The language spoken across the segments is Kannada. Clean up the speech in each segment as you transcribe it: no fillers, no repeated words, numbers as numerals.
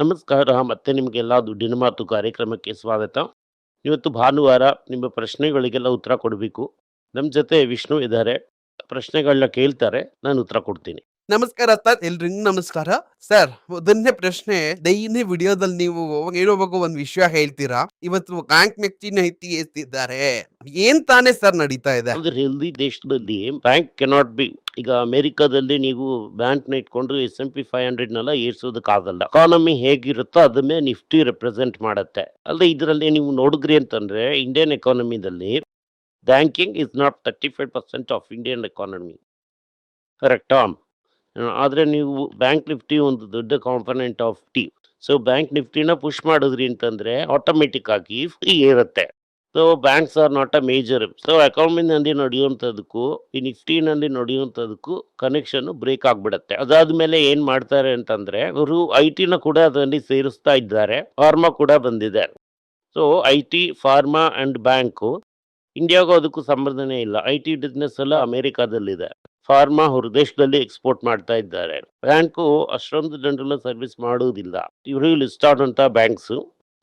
ನಮಸ್ಕಾರ. ಮತ್ತೆ ನಿಮಗೆಲ್ಲ ದುಡ್ಡಿನ ಮಾತು ಕಾರ್ಯಕ್ರಮಕ್ಕೆ ಸ್ವಾಗತ. ಇವತ್ತು ಭಾನುವಾರ ನಿಮ್ಮ ಪ್ರಶ್ನೆಗಳಿಗೆಲ್ಲ ಉತ್ತರ ಕೊಡಬೇಕು. ನಮ್ಮ ಜೊತೆ ವಿಷ್ಣು ಇದ್ದಾರೆ. ಪ್ರಶ್ನೆಗಳನ್ನ ಕೇಳ್ತಾರೆ, ನಾನು ಉತ್ತರ ಕೊಡ್ತೀನಿ. ನಮಸ್ಕಾರ ಸರ್, ಎಲ್ರಿಗೂ ನಮಸ್ಕಾರ. ಸರ್, ಮೊದಲನೇ ಪ್ರಶ್ನೆ, ಡೈಲಿ ವಿಡಿಯೋದಲ್ಲಿ ನೀವು ಹೇಳುವಾಗ ಒಂದ್ ವಿಷಯ ಹೇಳ್ತೀರಾ, ಇವತ್ತು ಬ್ಯಾಂಕ್ ನಿಫ್ಟಿನ ಎತ್ತಿದ್ದಾರೆ. ಏನ್ ತಾನೇ ಸರ್ ನಡೀತಾ ಇದೆ? ಅಂದ್ರೆ ಹೆಲ್ದಿ ದೇಶದಲ್ಲಿ ಬ್ಯಾಂಕ್ ಕೆನಾಟ್ ಬಿ. ಈಗ ಅಮೆರಿಕಾದಲ್ಲಿ ನೀವು ಬ್ಯಾಂಕ್ನ ಇಟ್ಕೊಂಡು S&P 500 ಏರ್ಸೋದಕ್ಕಾಗಲ್ಲ. ಎಕಾನಮಿ ಹೇಗಿರುತ್ತೋ ಅದನ್ನೇ ನಿಫ್ಟಿ ರೆಪ್ರೆಸೆಂಟ್ ಮಾಡುತ್ತೆ. ಅಲ್ಲದೆ ಇದರಲ್ಲಿ ನೀವು ನೋಡಿದ್ರಿ ಅಂತಂದ್ರೆ ಇಂಡಿಯನ್ ಎಕಾನಮಿದಲ್ಲಿ banking is not 35% of Indian economy. ಕರೆಕ್ಟಾ? ಆದರೆ ನೀವು ಬ್ಯಾಂಕ್ ನಿಫ್ಟಿ ಒಂದು ದೊಡ್ಡ component of it. So bank ನಿಫ್ಟಿನ ಪುಷ್ ಮಾಡಿದ್ರಿ ಅಂತಂದ್ರೆ ಆಟೋಮೆಟಿಕ್ ಆಗಿ ಫ್ರೀ ಇರುತ್ತೆ. So banks are not a major. So ಎಕಾನಮಿನಲ್ಲಿ ನಡೆಯುವಂಥದಕ್ಕೂ ಈ ನಿಫ್ಟಿನಲ್ಲಿ ನಡೆಯುವಂಥದಕ್ಕೂ ಕನೆಕ್ಷನ್ ಬ್ರೇಕ್ ಆಗ್ಬಿಡುತ್ತೆ. ಅದಾದ್ಮೇಲೆ ಏನ್ ಮಾಡ್ತಾರೆ ಅಂತಂದ್ರೆ ಅವರು IT ಕೂಡ ಅದರಲ್ಲಿ ಸೇರಿಸ್ತಾ ಇದ್ದಾರೆ. ಫಾರ್ಮಾ ಕೂಡ ಬಂದಿದೆ. So IT, pharma and bank ಇಂಡಿಯಾಗೂ ಅದಕ್ಕೂ ಸಂಬಂಧನೇ ಇಲ್ಲ. IT ಬಿಸ್ನೆಸ್ ಎಲ್ಲ ಅಮೆರಿಕಾದಲ್ಲಿದೆ. ಫಾರ್ಮಾ ಹೊರ ದೇಶದಲ್ಲಿ ಎಕ್ಸ್ಪೋರ್ಟ್ ಮಾಡ್ತಾ ಇದ್ದಾರೆ. ಬ್ಯಾಂಕು ಅಷ್ಟೊಂದು ಜನರನ್ನ ಸರ್ವಿಸ್ ಮಾಡುವುದಿಲ್ಲ. ಇವರು ಲಿಸ್ಟ್ ಆದಂತ ಬ್ಯಾಂಕ್ಸ್.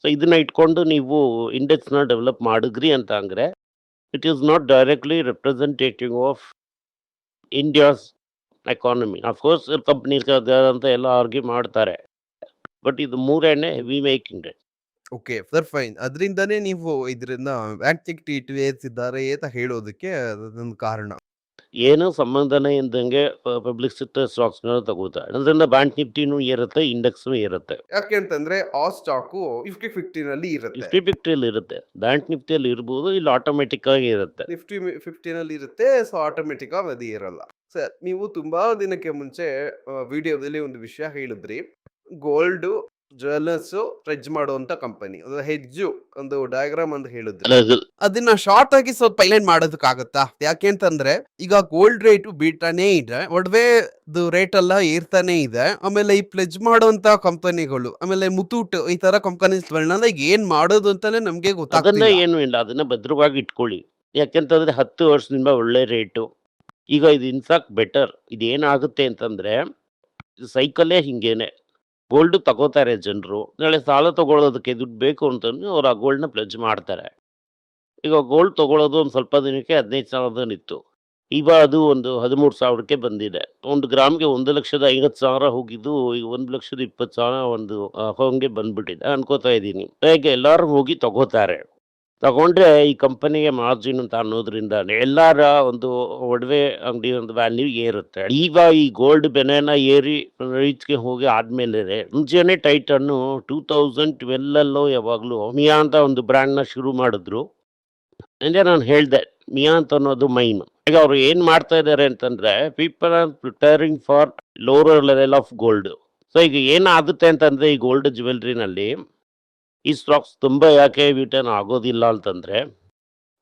ಸೊ ಇದನ್ನ ಇಟ್ಕೊಂಡು ನೀವು ಇಂಡೆಕ್ಸ್ ನ ಡೆವಲಪ್ ಮಾಡಿದ್ರಿ ಅಂತ ಅಂದ್ರೆ it is not directly representative of India's economy. Of course companies ಅಂತ ಎಲ್ಲ ಆರ್ಗ್ಯೂ ಮಾಡ್ತಾರೆ, ಬಟ್ ಇದು ಮೂರನೇ heavy making. Okay sir, fine. ಅದರಿಂದಾನೇ ನೀವು ಇದರಿಂದ ಬ್ಯಾಂಕ್ ನಿಫ್ಟಿ ಏರ್ಸಿದ್ದಾರೆ ಅಂತ ಹೇಳೋದಕ್ಕೆ ಅದೊಂದು ಕಾರಣ. ಏನೂ ಸಂಬಂಧನೇ ಇಲ್ದಂಗೆ ಪಬ್ಲಿಕ್ ಸೆಕ್ಟರ್ ಸ್ಟಾಕ್ಸ್ನ ತಗೋತಾರೆ. ಅದರಿಂದ ಬ್ಯಾಂಕ್ ನಿಫ್ಟಿನೂ ಏರುತ್ತೆ, ಇಂಡೆಕ್ಸ್ನು ಏರುತ್ತೆ. ಯಾಕೆ ಅಂತಂದ್ರೆ ಆ ಸ್ಟಾಕು 50-50 ನಲ್ಲಿ ಇರುತ್ತೆ. 50-50 ಇರುತ್ತೆ. ಬ್ಯಾಂಕ್ ನಿಫ್ಟಿಯಲ್ಲಿ ಇರ್ಬೋದು, ಇಲ್ಲಿ ಆಟೋಮೆಟಿಕ್ ಆಗಿ ಇರುತ್ತೆ. ನಿಫ್ಟಿ 50 ನಲ್ಲಿ ಇರುತ್ತೆ, ಸೊ ಆಟೋಮೆಟಿಕ್ ಆಗಿ ಅದು ಇರಲ್ಲ. ಸರ್, ನೀವು ತುಂಬಾ ದಿನಕ್ಕೆ ಮುಂಚೆ ವಿಡಿಯೋದಲ್ಲಿ ಒಂದು ವಿಷಯ ಹೇಳಿದ್ರಿ, ಗೋಲ್ಡ್ ಜ್ಯುವೆಲ್ಲರ್ಸ್ ಟ್ರೆಜ್ ಮಾಡುವಂತ ಕಂಪನಿ, ಅದು ಹೆಜ್ಜು ಒಂದು ಡಯಾಗ್ರಾಮ್ ಅಂತ ಹೇಳಿದ್ರಿ. ಅದನ್ನ ಶಾರ್ಟ್ ಆಗಿ ಸ್ವಲ್ಪ ಎಕ್ಸ್ಪ್ಲೈನ್ ಮಾಡೋದಕ್ಕಾಗತ್ತಾ? ಯಾಕೆಂತಂದ್ರೆ ಈಗ ಗೋಲ್ಡ್ ರೇಟ್ ಬೀಳ್ತಾನೆ ಇದೆ, ಒಡವೆ ರೇಟ್ ಎಲ್ಲ ಏರ್ತಾನೆ ಇದೆ. ಆಮೇಲೆ ಈ ಪ್ಲೆಜ್ ಮಾಡುವಂತ ಕಂಪನಿಗಳು, ಆಮೇಲೆ ಮುತೂಟ್, ಈ ತರ ಕಂಪನೀಸ್ಗಳನ್ನ ಏನ್ ಮಾಡೋದು ಅಂತಾನೆ ನಮ್ಗೆ ಅದನ್ನ ಗೊತ್ತಾಗ್ತಿಲ್ಲ. ಏನು ಇಲ್ಲ, ಅದನ್ನ ಭದ್ರವಾಗಿ ಇಟ್ಕೊಳ್ಳಿ. ಯಾಕೆಂತಂದ್ರೆ 10 ವರ್ಷದಿಂದ ಒಳ್ಳೆ ರೇಟು. ಈಗ ಇದು ಇನ್ಫ್ಯಾಕ್ಟ್ ಬೆಟರ್. ಇದೇನಾಗುತ್ತೆ ಅಂತಂದ್ರೆ ಸೈಕಲ್ಲೇ ಹಿಂಗೇನೆ. ಗೋಲ್ಡ್ ತಗೋತಾರೆ ಜನರು, ನಾಳೆ ಸಾಲ ತಗೊಳ್ಳೋದಕ್ಕೆ ದುಡ್ಡು ಬೇಕು ಅಂತಂದ್ರೆ ಅವ್ರು ಆ ಗೋಲ್ಡ್ನ ಪ್ಲೆಜ್ ಮಾಡ್ತಾರೆ. ಈಗ ಗೋಲ್ಡ್ ತಗೊಳ್ಳೋದು ಒಂದು ಸ್ವಲ್ಪ ದಿನಕ್ಕೆ 15,000 ಇತ್ತು. ಈಗ ಅದು ಒಂದು 13,000ಕ್ಕೆ ಬಂದಿದೆ. ಒಂದು ಗ್ರಾಮ್ಗೆ 1,50,000 ಹೋಗಿದ್ದು ಈಗ 1,20,000 ಒಂದು ಹಂಗೆ ಬಂದ್ಬಿಟ್ಟಿದೆ ಅನ್ಕೋತಾ ಇದ್ದೀನಿ. ಹೇಗೆ ಎಲ್ಲರೂ ಹೋಗಿ ತಗೋತಾರೆ. ತಗೊಂಡ್ರೆ ಈ ಕಂಪನಿಗೆ ಮಾರ್ಜಿನ್ ಅಂತ ಅನ್ನೋದ್ರಿಂದ ಎಲ್ಲರ ಒಂದು ಒಡವೆ ಅಂಗಡಿ ಒಂದು ವ್ಯಾಲ್ಯೂ ಏರುತ್ತೆ. ಈಗ ಈ ಗೋಲ್ಡ್ ಬೆಲೆನ ಏರಿ ರೀಚ್ಗೆ ಹೋಗಿ ಆದ್ಮೇಲೆ ಮುಂಚೆನೆ ಟೈಟನ್ನು 2012 ಯಾವಾಗ್ಲೂ ಮಿಯಾ ಅಂತ ಒಂದು ಬ್ರ್ಯಾಂಡ್ ನ ಶುರು ಮಾಡಿದ್ರು. ಅಂದ್ರೆ ನಾನು ಹೇಳ್ದೆ ಮಿಯಾ ಅಂತ ಅನ್ನೋದು ಮೈನ್. ಈಗ ಅವ್ರು ಏನ್ ಮಾಡ್ತಾ ಇದಾರೆ ಅಂತಂದ್ರೆ people are preparing for lower level of gold. So ಈಗ ಏನಾಗುತ್ತೆ ಅಂತಂದ್ರೆ ಈ ಗೋಲ್ಡ್ ಜ್ಯುವೆಲ್ರಿನಲ್ಲಿ ಈ ಸ್ಟಾಕ್ಸ್ ತುಂಬಾ ಯಾಕೆ ರಿಟರ್ನ್ ಆಗೋದಿಲ್ಲ ಅಂತಂದ್ರೆ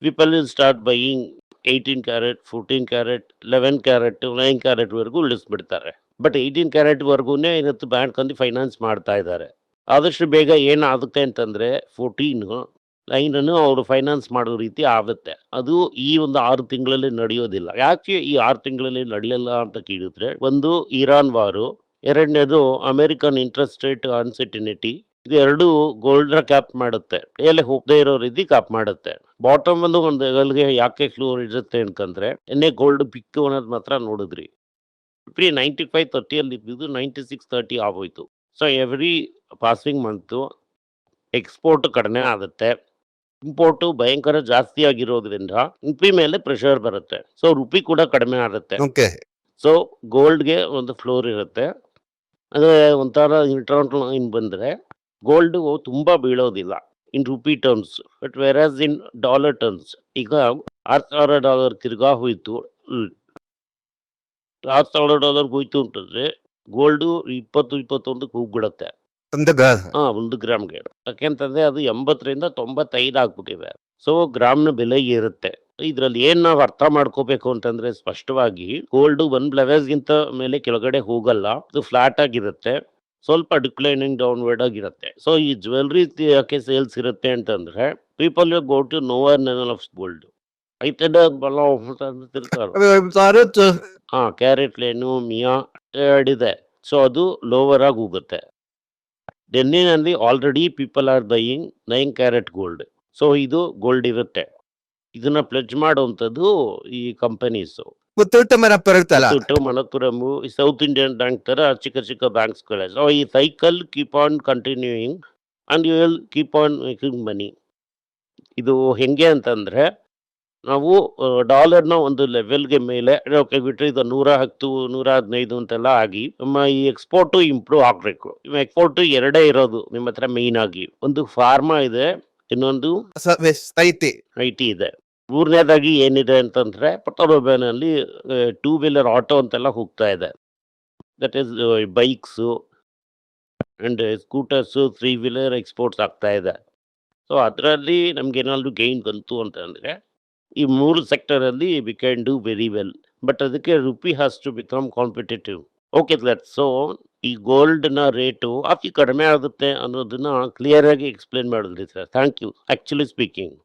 people will start buying 18 carrot, 14 carrot, 11 carrot, 9 carrot ವರೆಗೂ ಇಳಿಸ್ಬಿಡ್ತಾರೆ. ಬಟ್ 18 ಕ್ಯಾರೆಟ್ ವರ್ಗೂನೇ ಇವತ್ತು ಬ್ಯಾಂಕ್ ಅಲ್ಲಿ ಫೈನಾನ್ಸ್ ಮಾಡ್ತಾ ಇದ್ದಾರೆ. ಆದಷ್ಟು ಬೇಗ ಏನಾಗುತ್ತೆ ಅಂತಂದ್ರೆ 14 9 ಅವರು ಫೈನಾನ್ಸ್ ಮಾಡೋ ರೀತಿ ಆಗುತ್ತೆ. ಅದು ಈ ಒಂದು 6 ತಿಂಗಳಲ್ಲಿ ನಡೆಯೋದಿಲ್ಲ. ಯಾಕೆ ಈ 6 ತಿಂಗಳಲ್ಲಿ ನಡೆಯಲ್ಲ ಅಂತ ಕೇಳಿದ್ರೆ, ಒಂದು ಇರಾನ್ ವಾರು, ಎರಡನೇದು ಅಮೆರಿಕನ್ ಇಂಟ್ರೆಸ್ಟ್ ರೇಟ್ ಅನ್ಸರ್ಟಿನಿಟಿ. ಇದು ಗೋಲ್ಡ್ ಕ್ಯಾಪ್ ಮಾಡುತ್ತೆ, ಮೇಲೆ ಹೋಗದೆ ಇರೋ ರೀತಿ ಕ್ಯಾಪ್ ಮಾಡುತ್ತೆ. ಬಾಟಮ್ ಒಂದು ಲೆವೆಲ್ಗೆ ಯಾಕೆ ಫ್ಲೋರ್ ಇರುತ್ತೆ ಅಂತಂದ್ರೆ ಎನ್ನೇ ಗೋಲ್ಡ್ ಪಿಕ್ ಅನ್ನೋದು ಮಾತ್ರ ನೋಡಿದ್ರಿ. 95-30 ಅಲ್ಲಿ ಇದ್ದಿದ್ದು 96-30 ಆಗೋಯ್ತು. So every passing month export ಕಡಿಮೆ ಆಗುತ್ತೆ, ಇಂಪೋರ್ಟು ಭಯಂಕರ ಜಾಸ್ತಿ ಆಗಿರೋದ್ರಿಂದ ರುಪಿ ಮೇಲೆ ಪ್ರೆಷರ್ ಬರುತ್ತೆ. ಸೊ ರುಪಿ ಕೂಡ ಕಡಿಮೆ ಆಗುತ್ತೆ. ಓಕೆ. ಸೊ ಗೋಲ್ಡ್ಗೆ ಒಂದು ಫ್ಲೋರ್ ಇರುತ್ತೆ. ಅದೇ ಒಂಥರ ಇಂಟರ್ನಲ್ ಲೈನ್ ಬಂದ್ರೆ ಗೋಲ್ಡ್ ತುಂಬಾ ಬೀಳೋದಿಲ್ಲ in rupee terms. But versus in dollar terms ಈಗ $6,000 ತಿರ್ಗಾ ಹೋಯ್ತು. $6,000 ಹೋಯ್ತು ಅಂತಂದ್ರೆ ಗೋಲ್ಡ್ 20-21 ಹೋಗ್ಬಿಡತ್ತೆ. ಒಂದು ಗ್ರಾಮ್ಗೆ. ಯಾಕೆಂತಂದ್ರೆ ಅದು 80-95 ಆಗ್ಬಿಟ್ಟಿದೆ. ಸೊ ಗ್ರಾಮ್ನ ಬೆಲೆ ಏರುತ್ತೆ. ಇದ್ರಲ್ಲಿ ಏನ್ ನಾವು ಅರ್ಥ ಮಾಡ್ಕೋಬೇಕು ಅಂತಂದ್ರೆ ಸ್ಪಷ್ಟವಾಗಿ ಗೋಲ್ಡ್ 1 ಲೆವೆಲ್ಗಿಂತ ಮೇಲೆ ಕೆಳಗಡೆ ಹೋಗಲ್ಲ, ಅದು ಫ್ಲಾಟ್ ಆಗಿರುತ್ತೆ, ಸ್ವಲ್ಪ ಡಿಕ್ಲೈನಿಂಗ್ ಡೌನ್ವರ್ಡ್ ಆಗಿರುತ್ತೆ. ಸೊ ಈ ಜ್ಯುವೆಲ್ರಿ ಯಾಕೆ ಸೇಲ್ಸ್ ಇರುತ್ತೆ ಅಂತಂದ್ರೆ people go to lower level of gold. ಐತದ ಬಲ ತಿರ್ತಾರೆ. ಕ್ಯಾರೆಟ್ ಲೇನು ಮಿಯಾ ಎರಡಿದೆ. ಸೊ ಅದು ಲೋವರ್ ಆಗಿ ಹೋಗುತ್ತೆ. ಡೆನ್ನಿನಲ್ಲಿ already people are buying 9 carat gold. So ಇದು ಗೋಲ್ಡ್ ಇರುತ್ತೆ. ಇದನ್ನ ಪ್ಲೆಡ್ಜ್ ಮಾಡುವಂಥದ್ದು ಈ ಕಂಪನೀಸು. ಮುತ್ತೂಟ್ ಮಣಪ್ಪುರಂ ಮುತ್ತೂಟು, ಮಣಪ್ಪುರಮು, ಈ ಸೌತ್ ಇಂಡಿಯನ್ ಬ್ಯಾಂಕ್ ತರ ಚಿಕ್ಕ ಚಿಕ್ಕ ಬ್ಯಾಂಕ್ಸ್ಗಳೇ. ಸೊ ಈ cycle keep on continuing and you will keep on making money. ಇದು ಹೆಂಗೆ ಅಂತಂದ್ರೆ, ನಾವು ಡಾಲರ್ನ ಒಂದು ಲೆವೆಲ್ಗೆ ಮೇಲೆ ಓಕೆ ಬಿಟ್ರೆ ಇದು 110 115 ಅಂತೆಲ್ಲ ಆಗಿ ನಮ್ಮ ಈ ಎಕ್ಸ್ಪೋರ್ಟು ಇಂಪ್ರೂವ್ ಆಗಬೇಕು. ಎಕ್ಸ್ಪೋರ್ಟು ಎರಡೇ ಇರೋದು ನಿಮ್ಮ ಹತ್ರ ಮೇಯ್ನ್ ಆಗಿ. ಒಂದು ಫಾರ್ಮಾ ಇದೆ, ಇನ್ನೊಂದು ಐತಿ. IT ಇದೆ. ಮೂರನೇದಾಗಿ ಏನಿದೆ ಅಂತಂದ್ರೆ ಪಟೋಲೋಬೆನಲ್ಲಿ 2 ವೀಲರ್ ಆಟೋ ಅಂತೆಲ್ಲ ಹೋಗ್ತಾ ಇದೆ. That is bikes and scooters 3 wheeler exports ಆಗ್ತಾ ಇದೆ. ಸೊ ಅದರಲ್ಲಿ ನಮ್ಗೆ ಏನಾದ್ರು ಗೈನ್ ಬಂತು ಅಂತಂದ್ರೆ ಈ 3 ಸೆಕ್ಟರಲ್ಲಿ we can do very well. But ಅದಕ್ಕೆ rupee has to become competitive. Okay that. So ಈ ಗೋಲ್ಡ್ನ ರೇಟು ಅತಿ ಕಡಿಮೆ ಆಗುತ್ತೆ ಅನ್ನೋದನ್ನ ಕ್ಲಿಯರ್ ಆಗಿ ಎಕ್ಸ್ಪ್ಲೇನ್ ಮಾಡಿದ್ರಿ sir. Thank you. Actually speaking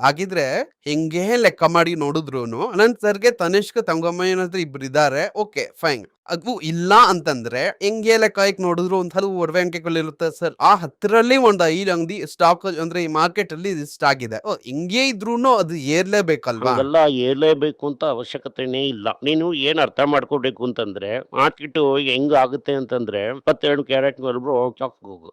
ಹಾಗಿದ್ರೆ ಹೆಂಗೆ ಲೆಕ್ಕ ಮಾಡಿ ನೋಡಿದ್ರುನು ಅನಂತ್ ಸರ್ಗೆ ತನಿಷ್ಕ್ ತಂಗಮ್ಮಯ್ಯನತ್ರ ಇಬ್ರು ಇದ್ದಾರೆ. Okay fine. ಅದು ಇಲ್ಲ ಅಂತಂದ್ರೆ ಹೆಂಗೆ ಲೆಕ್ಕ ನೋಡಿದ್ರು ಒಂದ್ ಹಲವು ಒಡವೆ ಅಂಕೆಗಳಿರುತ್ತೆ ಸರ್. ಆ ಹತ್ತರಲ್ಲಿ ಒಂದು 5 ಅಂಗಡಿ ಸ್ಟಾಕ್ ಅಂದ್ರೆ ಈ ಮಾರ್ಕೆಟ್ ಅಲ್ಲಿ ಇಷ್ಟ ಆಗಿದೆ. ಹಿಂಗೆ ಇದ್ರೂನು ಅದು ಏರ್ಲೇಬೇಕಲ್ವಾ? ಅದೆಲ್ಲ ಏರ್ಲೇಬೇಕು ಅಂತ ಅವಶ್ಯಕತೆನೇ ಇಲ್ಲ. ನೀನು ಏನ್ ಅರ್ಥ ಮಾಡ್ಕೋಬೇಕು ಅಂತಂದ್ರೆ, ಮಾರ್ಕೆಟ್ ಹೆಂಗ್ ಆಗುತ್ತೆ ಅಂತಂದ್ರೆ 22 ಕ್ಯಾರೆಟ್ ವರ್ಗು ಹೋಗು.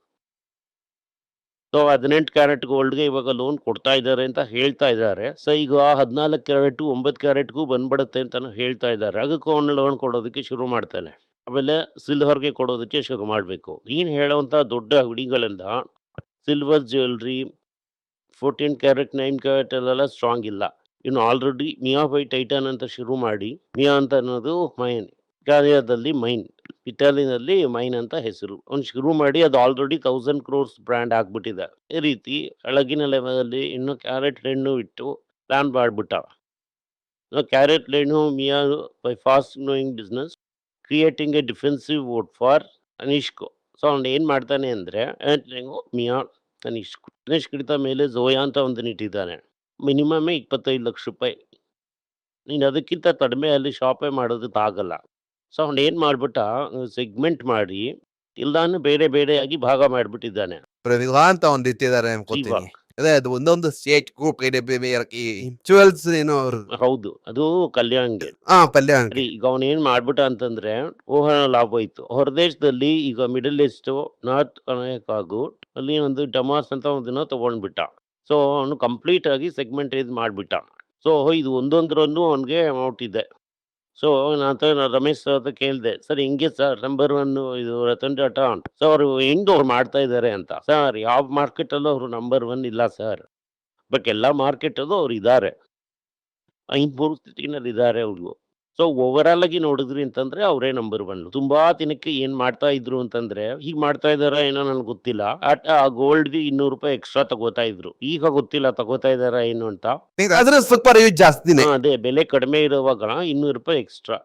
ಸೊ 18 ಕ್ಯಾರೆಟ್ ಗೋಲ್ಡ್ಗೆ ಇವಾಗ ಲೋನ್ ಕೊಡ್ತಾ ಇದ್ದಾರೆ ಅಂತ ಹೇಳ್ತಾ ಇದ್ದಾರೆ. ಸೊ ಈಗ 14 ಕ್ಯಾರೆಟ್ 9 ಕ್ಯಾರೆಟ್ಗೂ ಬಂದ್ಬಿಡುತ್ತೆ ಅಂತ ಹೇಳ್ತಾ ಇದ್ದಾರೆ. ಅದಕ್ಕೂ ಅವನು ಲೋನ್ ಕೊಡೋದಕ್ಕೆ ಶುರು ಮಾಡ್ತಾನೆ. ಆಮೇಲೆ ಸಿಲ್ವರ್ಗೆ ಕೊಡೋದಕ್ಕೆ ಶುರು ಮಾಡಬೇಕು. ನೀನು ಹೇಳೋವಂಥ ದೊಡ್ಡ ಅಂಗಡಿಗಳಿಂದ ಸಿಲ್ವರ್ ಜ್ಯುವೆಲ್ರಿ 14 ಕ್ಯಾರೆಟ್ 9 ಕ್ಯಾರೆಟ್ ಅಲ್ಲೆಲ್ಲ ಸ್ಟ್ರಾಂಗ್ ಇಲ್ಲ. ಇನ್ನು ಆಲ್ರೆಡಿ ಮಿಯಾ ಬೈ ಟೈಟನ್ ಅಂತ ಶುರು ಮಾಡಿ, ಮಿಯಾ ಅಂತ ಅನ್ನೋದು ಮೈನ್, ಇಟಾಲಿಯಾದಲ್ಲಿ ಮೈನ್, ಇಟಾಲಿನಲ್ಲಿ ಮೈನ್ ಅಂತ ಹೆಸರು. ಅವ್ನು ಶುರು ಮಾಡಿ ಅದು ಆಲ್ರೆಡಿ 1000 crores ಬ್ರ್ಯಾಂಡ್ ಆಗ್ಬಿಟ್ಟಿದೆ. ಈ ರೀತಿ ಕೆಳಗಿನ ಲೆವೆಲಲ್ಲಿ ಇನ್ನು ಕ್ಯಾರೆಟ್ ಲೇನು ಇಟ್ಟು ಪ್ಲಾನ್ ಮಾಡ್ಬಿಟ್ಟ. CaratLane Mia by fast growing business creating a defensive moat for Tanishq. So ಅವ್ನು ಏನು ಮಾಡ್ತಾನೆ ಅಂದರೆ ಮಿಯಾ ತನಿಷ್ಕ್ ಗಿಡದ ಮೇಲೆ ಝೋಯಾ ಅಂತ ಒಂದು ಇಟ್ಟಿದ್ದಾನೆ. ಮಿನಿಮಮ್ 25 ಲಕ್ಷ ರೂಪಾಯಿ. ನೀನು ಅದಕ್ಕಿಂತ ಕಡಿಮೆ ಅಲ್ಲಿ ಶಾಪೇ ಮಾಡೋದಕ್ಕಾಗಲ್ಲ. ಸೊ ಅವ್ನು ಏನು ಮಾಡ್ಬಿಟ್ಟ, ಸೆಗ್ಮೆಂಟ್ ಮಾಡಿ ಇಲ್ದಾನು ಬೇರೆ ಬೇರೆಯಾಗಿ ಭಾಗ ಮಾಡಿಬಿಟ್ಟಿದ್ದಾನೆ. ಪ್ರವಿಧಾ ಅಂತ ಒಂದ್ ಇಟ್ಟಿದ್ದಾರೆ ಅನ್ಕೋತೀನಿ. ಅದೇ ಅದು ಒಂದೊಂದು ಸ್ಟೇಟ್ ಗ್ರೂಪ್ ಈ ಜುವೆಲ್ಸ್ ಏನೋ ಅವ್ರು. ಹೌದು, ಅದು ಕಲ್ಯಾಣ್ಗೆ. ಪಲ್ಯ ಸರಿ, ಈಗ ಅವನು ಏನು ಮಾಡ್ಬಿಟ್ಟ ಅಂತಂದ್ರೆ ಊಹನ ಲಾಭ ಇತ್ತು. ಹೊರದೇಶದಲ್ಲಿ ಈಗ ಮಿಡಲ್ ಈಸ್ಟ್, ನಾರ್ತ್ ಅಮೇರಿಕಾಗು ಅಲ್ಲಿ ಒಂದು ಡಮಾಸ್ ಅಂತ ಒಂದಿನ ತಗೊಂಡ್ಬಿಟ್ಟ. ಸೊ ಅವನು ಕಂಪ್ಲೀಟ್ ಆಗಿ ಸೆಗ್ಮೆಂಟೈಸ್ ಮಾಡಿಬಿಟ್ಟ. ಸೊ ಇದು ಒಂದೊಂದರಲ್ಲೂ ಅವನಿಗೆ ಅಮೌಂಟ್ ಇದೆ. ಸೊ ನಾನು ರಮೇಶ್ ಸರ್ ಹತ್ರ ಕೇಳಿದೆ, ಸರ್ ಹಿಂಗೆ ಸರ್ ನಂಬರ್ 1 ಇದು ರತನ್ ಟಾಟಾ ಅಂತ. ಸೊ ಅವರು ಹೆಂಗ್ ಅವ್ರು ಮಾಡ್ತಾ ಇದ್ದಾರೆ ಅಂತ. ಸರ್ ಯಾವ ಮಾರ್ಕೆಟಲ್ಲೂ ಅವರು ನಂಬರ್ 1 ಇಲ್ಲ ಸರ್. ಬಟ್ ಎಲ್ಲ ಮಾರ್ಕೆಟಲ್ಲೂ ಅವ್ರು ಇದ್ದಾರೆ, 5 ಸ್ಥಿತಿನಲ್ಲಿ ಇದ್ದಾರೆ ಅವರು. ಸೊ ಓವರಾಲ್ ಆಗಿ ನೋಡಿದ್ರಿ ಅಂತಂದ್ರೆ ಅವರೇ ನಂಬರ್ 1. ತುಂಬಾ ದಿನಕ್ಕೆ ಏನ್ ಮಾಡ್ತಾ ಇದ್ರು ಅಂತಂದ್ರೆ, ಹೀಗ್ ಮಾಡ್ತಾ ಇದಾರ ಏನೋ ನನ್ಗೆ ಗೊತ್ತಿಲ್ಲ, ಆ ಗೋಲ್ಡ್ಗೆ 200 ರೂಪಾಯಿ ಎಕ್ಸ್ಟ್ರಾ ತಗೋತಾ ಇದ್ರು. ಈಗ ಗೊತ್ತಿಲ್ಲ ತಗೋತಾ ಇದಾರ ಏನು ಅಂತ. ಅದ್ರ ಸ್ವಲ್ಪ ರೇಟ್ ಜಾಸ್ತಿನೇ. ಅದೇ ಬೆಲೆ ಕಡಿಮೆ ಇರುವಾಗ 200 ರೂಪಾಯಿ ಎಕ್ಸ್ಟ್ರಾ.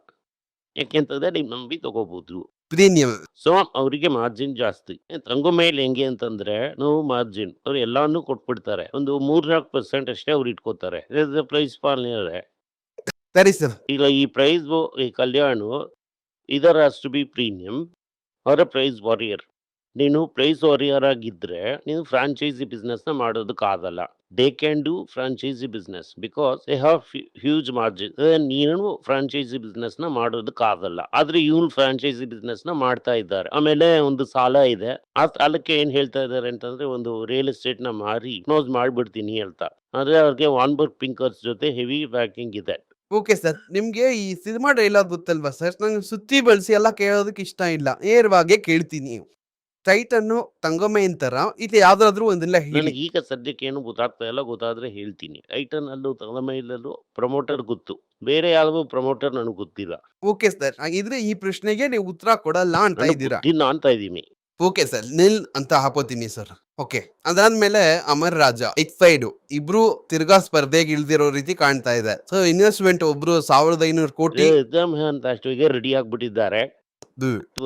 ಯಾಕೆಂತಂದ್ರೆ ನೀವು ನಂಬಿ ತಗೋಬಹುದು. ಪ್ರೀಮಿಯಂ. ಸೊ ಅವರಿಗೆ ಮಾರ್ಜಿನ್ ಜಾಸ್ತಿ. ತಂಗೋ ಮೇಲೆ ಹೆಂಗೆ ಅಂತಂದ್ರೆ ನಾವು ಮಾರ್ಜಿನ್ ಅವ್ರು ಎಲ್ಲಾನು ಕೊಟ್ಬಿಡ್ತಾರೆ. ಒಂದು 3-4% ಅಷ್ಟೇ ಅವ್ರು ಇಟ್ಕೋತಾರೆ. ಪ್ರೈಸ್ ಪಾಲನೆ. ಸರಿ ಸರ್. ಈಗ ಈ ಪ್ರೈಸ್ ಈ Kalyan either has to be premium or a price warrior. ನೀನು ಪ್ರೈಸ್ ವಾರಿಯರ್ ಆಗಿದ್ರೆ ನೀನು ಫ್ರಾಂಚೈಸಿ ಬಿಸ್ನೆಸ್ ನ ಮಾಡೋದಕ್ಕಾಗಲ್ಲ. They can do franchise business because they have huge margin. ನೀನು ಫ್ರಾಂಚೈಸಿ ಬಿಸ್ನೆಸ್ ನ ಮಾಡೋದಕ್ಕಾಗಲ್ಲ. ಆದ್ರೆ ಇವ್ರು ಫ್ರಾಂಚೈಸಿ ಬಿಸ್ನೆಸ್ ನ ಮಾಡ್ತಾ ಇದ್ದಾರೆ. ಆಮೇಲೆ ಒಂದು ಸಾಲ ಇದೆ. ಆ ಸಾಲಕ್ಕೆ ಏನ್ ಹೇಳ್ತಾ ಇದ್ದಾರೆ ಅಂತಂದ್ರೆ ಒಂದು ರಿಯಲ್ ಎಸ್ಟೇಟ್ ನ ಮಾರಿ ಕ್ಲೋಸ್ ಮಾಡ್ಬಿಡ್ತೀನಿ ಹೇಳ್ತಾ. ಆದ್ರೆ ಅವ್ರಿಗೆ ವಾನ್ಬರ್ಗ್ ಪಿಂಕರ್ಸ್ ಜೊತೆ ಹೆವಿ ಬ್ಯಾಕಿಂಗ್ ಇದೆ. ಓಕೆ ಸರ್, ನಿಮ್ಗೆ ಈ ಸಿನಿಮಾ ಡೈಲಾಗ್ ಗೊತ್ತಲ್ವಾ ಸರ್? ನಂಗೆ ಸುತ್ತಿ ಬಳಸಿ ಎಲ್ಲ ಕೇಳೋದಕ್ಕೆ ಇಷ್ಟ ಇಲ್ಲ, ನೇರವಾಗಿ ಕೇಳ್ತೀನಿ. ಟೈಟನ್ನು ತಂಗಮ್ಮಯ್ಯನ್ ತರ ಇದು ಯಾವ್ದಾದ್ರು ಒಂದಿಲ್ಲ ಹೇಳಿ. ನನಗೆ ಈಗ ಸದ್ಯಕ್ಕೆ ಏನು ಗೊತ್ತಾಗ್ತಾ ಇಲ್ಲ, ಗೊತ್ತಾದ್ರೆ ಹೇಳ್ತೀನಿ. ಟೈಟನ್ ಅಲ್ಲೂ ತಂಗಮೈಲಲ್ಲೂ ಪ್ರಮೋಟರ್ ಗೊತ್ತು, ಬೇರೆ ಯಾವ ಪ್ರಮೋಟರ್ ನನಗೆ ಗೊತ್ತಿಲ್ಲ. ಓಕೆ ಸರ್, ಹಾಗಿದ್ರೆ ಈ ಪ್ರಶ್ನೆಗೆ ನೀವು ಉತ್ತರ ಕೊಡಲ್ಲ ಅಂತ ನನಗ್ ಇದ್ದೀರಾ? ಗೊತ್ತಿಲ್ಲ ಅಂತ ಇದೀನಿ. ಓಕೆ ಸರ್, ನಿಲ್ ಅಂತ ಹಾಕೋತೀನಿ ಸರ್. ಓಕೆ, ಅದಾದ್ಮೇಲೆ ಅಮರ್ ರಾಜ ಎಕ್ಸೈಡ್ ಇಬ್ರು ತಿರ್ಗಾ ಸ್ಪರ್ಧೆಗೆ ಇಳ್ದಿರೋ ರೀತಿ ಕಾಣ್ತಾ ಇದೆ. ಸೊ ಇನ್ವೆಸ್ಟ್ಮೆಂಟ್ ಒಬ್ರು 1500 ಕೋಟಿ ಎಕ್ಸಾಮ್ ಅಂತ ಅಷ್ಟೊಗೆ ರೆಡಿ ಆಗ್ಬಿಟ್ಟಿದ್ದಾರೆ.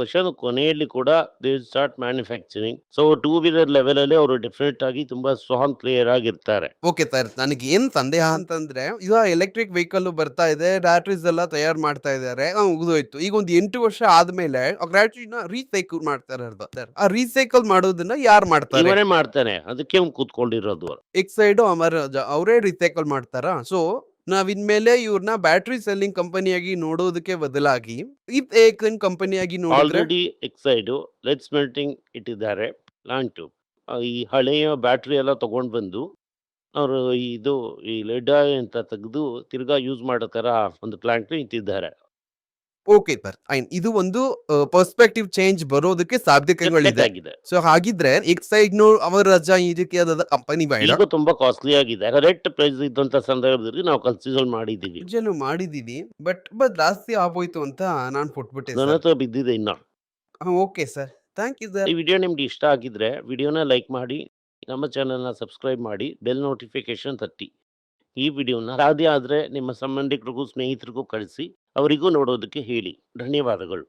ವರ್ಷದ ಕೊನೆಯಲ್ಲಿ ಕೂಡ they start manufacturing. So two wheeler level ಅಲ್ಲಿ ಅವರು ಡೆಫಿನೆಟ್ ಆಗಿ ತುಂಬಾ ಸ್ಟ್ರಾಂಗ್ ಪ್ಲೇಯರ್ ಆಗಿರ್ತಾರೆ. ಓಕೆ ಸರ್, ನನಗೆ ಏನ್ ಸಂದೇಹ ಅಂತಂದ್ರೆ, ಈಗ ಎಲೆಕ್ಟ್ರಿಕ್ ವೆಹಿಕಲ್ ಬರ್ತಾ ಇದೆ, ಬ್ಯಾಟ್ರೀಸ್ ಎಲ್ಲ ತಯಾರು ಮಾಡ್ತಾ ಇದ್ದಾರೆ, ಮುಗಿದೋಯ್ತು. ಈಗ ಒಂದು 8 ವರ್ಷ ಆದ್ಮೇಲೆ ಆ ಬ್ಯಾಟ್ರಿನ ರೀಸೈಕಲ್ ಮಾಡ್ತಾರೆ ಅಲ್ವಾ ಸರ್? ಆ ರೀಸೈಕಲ್ ಮಾಡೋದನ್ನ ಯಾರು ಮಾಡ್ತಾರೆ? ಇವನೇ ಮಾಡ್ತಾನೆ, ಅದಕ್ಕೆ ಅವ್ನು ಕೂತ್ಕೊಂಡಿರೋದು. ಎಕ್ಸೈಡ್ ಅವರೇ ರೀಸೈಕಲ್ ಮಾಡ್ತಾರಾ? ಸೊ ನಾವ್ ಇನ್ಮೇಲೆ ಇವ್ರನ್ನ ಬ್ಯಾಟ್ರಿ ಸೆಲ್ಲಿಂಗ್ ಕಂಪನಿಯಾಗಿ ನೋಡೋದಕ್ಕೆ ಬದಲಾಗಿ ಕಂಪನಿಯಾಗಿ ನೋಡಿದ್ರೆ ಆಲ್ರೆಡಿ ಎಕ್ಸೈಡ್ ಲೆಡ್ ಸ್ಮೆಲ್ಟಿಂಗ್ ಇಟ್ಟಿದ್ದಾರೆ ಪ್ಲಾಂಟ್. ಈ ಹಳೆಯ ಬ್ಯಾಟ್ರಿ ಎಲ್ಲ ತಗೊಂಡ್ ಬಂದು ಅವರು ಈ ಲೆಡ್ ಅಂತ ತೆಗೆದು ತಿರ್ಗಾ ಯೂಸ್ ಮಾಡೋ ತರ ಒಂದು ಪ್ಲಾಂಟ್ ಇಟ್ಟಿದ್ದಾರೆ. ಓಕೆ ಸರ್, ಇದು ಒಂದು ಪರ್ಸ್ಪೆಕ್ಟಿವ್ ಚೇಂಜ್ ಬರೋದಕ್ಕೆ ಸಾಧ್ಯತೆಗಳಿದೆ. ಆಗಿದೆ. ಸೊ ಹಾಗಿದ್ರೆ ಎಕ್ಸೈಡ್ ಅವರ ರಜಾ ಇದಕ್ಕೆ ಕಂಪನಿ ಬೇಡ, ಈಗ ತುಂಬಾ ಕಾಸ್ಟ್ಲಿ ಆಗಿದೆ. ಕರೆಕ್ಟ್ ಪ್ರೈಸ್ ಇದ್ದಂತ ಸಂದರ್ಭದಲ್ಲಿ ನಾವು ಕನ್ಸಿಡರ್ ಮಾಡಿದೀವಿ. ಮಾಡಿದೀವಿ, ಬಟ್ ಜಾಸ್ತಿ ಆಗೋಯ್ತು ಅಂತ ನಾನು ಕೊಟ್ಬಿಟ್ಟೆ ನನ್ನ ಸರ್. ಹತ್ರ ಬಿದ್ದಿದೆ ಇನ್ನ. Okay sir, thank you sir. ಈ ವಿಡಿಯೋ ನಿಮ್ಗೆ ಇಷ್ಟ ಆಗಿದ್ರೆ ವಿಡಿಯೋನ ಲೈಕ್ ಮಾಡಿ, ನಮ್ಮ ಚಾನಲ್ನ ಸಬ್ಸ್ಕ್ರೈಬ್ ಮಾಡಿ, ಬೆಲ್ ನೋಟಿಫಿಕೇಶನ್ ತಟ್ಟಿ. ಈ ವಿಡಿಯೋನ ಸಾಧ್ಯ ಆದರೆ ನಿಮ್ಮ ಸಂಬಂಧಿಕರಿಗೂ ಸ್ನೇಹಿತರಿಗೂ ಕಳಿಸಿ, ಅವರಿಗೂ ನೋಡೋದಕ್ಕೆ ಹೇಳಿ. ಧನ್ಯವಾದಗಳು.